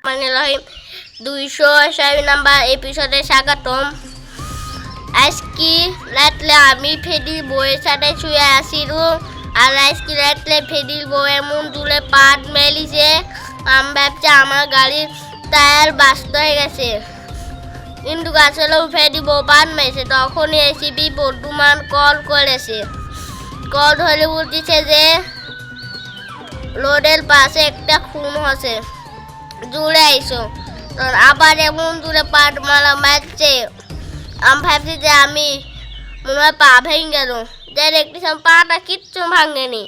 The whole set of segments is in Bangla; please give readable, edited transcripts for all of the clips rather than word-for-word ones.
রহিম 206 নাম্বার এপিসোডে স্বাগতম। আজকে রাত্রে আমি ফেডির বউয়ের সাথে শুয়ে আসিলু, আর আজকে রাত্রে ফেডির বউ এমন জুড়ে পাট মেলিছে আমি ভাবছি আমার গাড়ির টায়ার বাস্ট হয়ে গেছে, কিন্তু আসলেও ফেডি বউ পাট মেরেছে। তখনই এসিবি বর্ধমান কল করেছে, কল ধরে বলতেছে যে রোডের পাশে একটা খুন হচ্ছে, জুড়ে আইসো। আবার এমন জুড়ে পাট মারা মারছে, আমি ভাবছি যে আমি মনে হয় পা ভেঙে গেল, যে দেখতেছিলাম পাটা কিচ্ছু ভাঙেনি।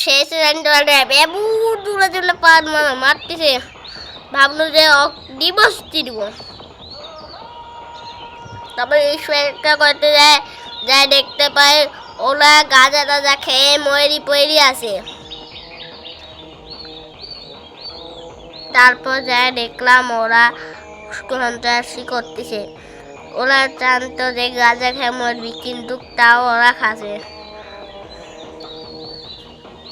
শেষে এমন জুড়ে জুড়ে পাট মারা মারতেছে, ভাবলো যে ডিভোর্সটি দিব। তারপরে ঈশ্বরটা করতে যায় দেখতে পাই ওরা গাঁজা টাজা খেয়ে ময়রি আছে। তারপর যাই দেখলাম ওরা সন্ত্রাসী করতেছে, ওরা জানতো যে গাঁজা খেয়ে মরবি, কিন্তু তাও ওরা খাচ্ছে।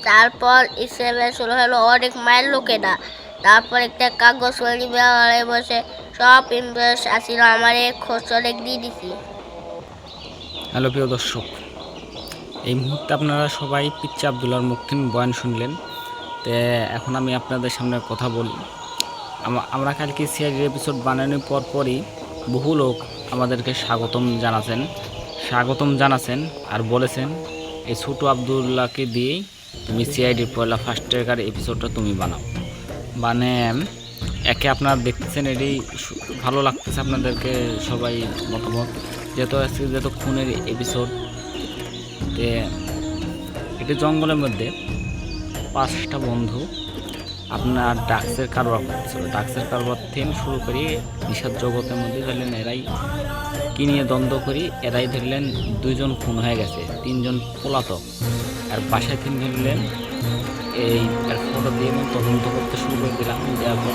তারপর হিসেবে শুরু হলো অনেক মায়ের লোকেরা। তারপর একটা কাগজ পরিবারে বসে সব ইনভয়েস আসছিল, আমার খোঁজ অনেক দিয়ে দিছি। হ্যালো প্রিয় দর্শক, এই মুহূর্তে আপনারা সবাই পিচ্চি আবদুল্লার মুক্তিন বয়ান শুনলেন। তো এখন আমি আপনাদের সামনে কথা বলি। আমরা কালকে সিআইডির এপিসোড বানানোর পরই বহু লোক আমাদেরকে স্বাগতম জানাছেন আর বলেছেন এই ছোটো আবদুল্লাহকে দিয়েই তুমি সিআইডির পয়লা ফার্স্ট ট্রেকার এপিসোডটা তুমি বানাও। মানে একে আপনারা দেখতেছেন, এটি ভালো লাগতেছে আপনাদেরকে সবাই মতামত, যেহেতু খুনের এপিসোড। এটি জঙ্গলের মধ্যে 5টা বন্ধু আপনার ড্রাগসের কারবার করছিল। ড্রাগসের কারবার থেকে শুরু করি নিশার জগতের মধ্যে ধরলেন এরাই কি নিয়ে দ্বন্দ্ব করি, এরাই ধরলেন 2জন খুন হয়ে গেছে, 3জন পলাতক, আর বাসায় 3 ধরলেন। এই ফটো দিয়ে তদন্ত করতে শুরু করে দিলাম। দেওয়ার পর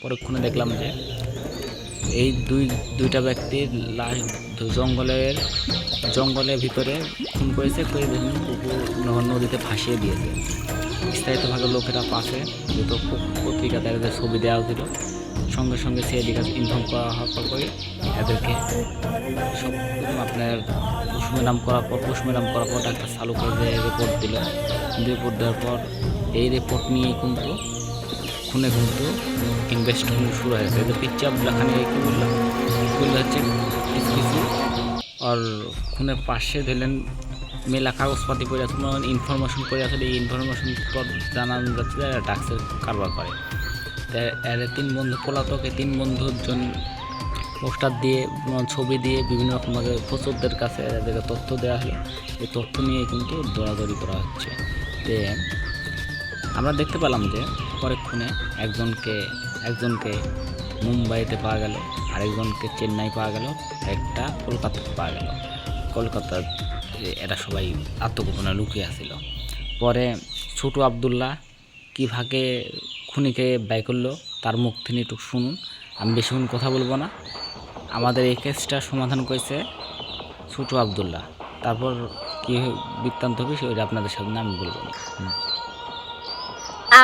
পরক্ষণে দেখলাম যে এই দুইটা ব্যক্তির লাশ জঙ্গলের ভিতরে খুন করেছে, করে দেখুন নদীতে ভাসিয়ে দিয়েছে। স্থায়িতভাবে লোকেরা পাশে যেহেতু পত্রিকা তাদের ছবি দেওয়া হয়েছিল, সঙ্গে সঙ্গে সিআইডি কাছে ইনফর্ম করা হওয়ার পরে এদেরকে সব আপনার পোস্টমর্টম করার পর ডাক্তার চালু করে রিপোর্ট দিল। রিপোর্ট দেওয়ার পর এই রিপোর্ট নিয়ে কিন্তু ইনভেস্টিগেশন শুরু হয়েছে। যে পিচ্চি আবদুল্লাহ খান কী বললো হচ্ছে কিছু আর খুনের পাশে ধরলেন মেলা কাগজপাতি করে আসলে ইনফরমেশন করে আসলে এই ইনফরমেশন পর জানানো যাচ্ছে যে ড্রাগসের কারবার করে। এর 3 বন্ধু পলাতক, এই 3 বন্ধুর জন্য পোস্টার দিয়ে ছবি দিয়ে বিভিন্ন রকমভাবে ফসলদের কাছে এদেরকে তথ্য দেওয়া হলো। এই তথ্য নিয়ে কিন্তু দৌড়াদৌড়ি করা হচ্ছে। আমরা দেখতে পেলাম যে পরক্ষণে একজনকে মুম্বাইতে পাওয়া গেল, আরেকজনকে চেন্নাই পাওয়া গেল, একটা কলকাতা পাওয়া গেল। কলকাতার এরা সবাই আত্মগোপনে লুকিয়ে আসছিল। পরে ছোটো আবদুল্লাহ কীভাবে খুনিকে ব্যয় করলো তার মুখ থেকে একটু শুনুন। আমি বেশিক্ষণ কথা বলবো না। আমাদের এই কেসটা সমাধান করেছে ছোটো আবদুল্লাহ। তারপর কী বৃত্তান্ত হবে সেটা আপনাদের সামনে আমি বলবো না।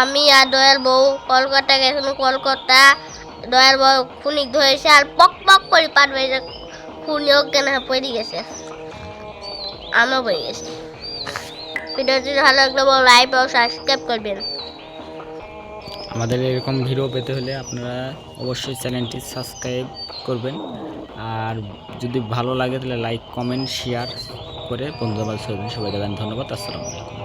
আমি আর দয়াল বউ কলকাতা গেছিল, কলকাতা দয়াল বউ খুনি ধরেছে আর পক করে পাট বেজে খুনি অজ্ঞান হয়ে পড়ে গেছে, আমিও পড়ে গেছি। ভিডিওটি ভালো লাগলে লাইক ও সাবস্ক্রাইব করবেন। আমাদের এরকম ভিডিও পেতে হলে আপনারা অবশ্যই চ্যানেলটি সাবস্ক্রাইব করবেন, আর যদি ভালো লাগে তাহলে লাইক কমেন্ট শেয়ার করে বন্ধুবান্ধব সবাই দেবেন। ধন্যবাদ। আসসালামু আলাইকুম।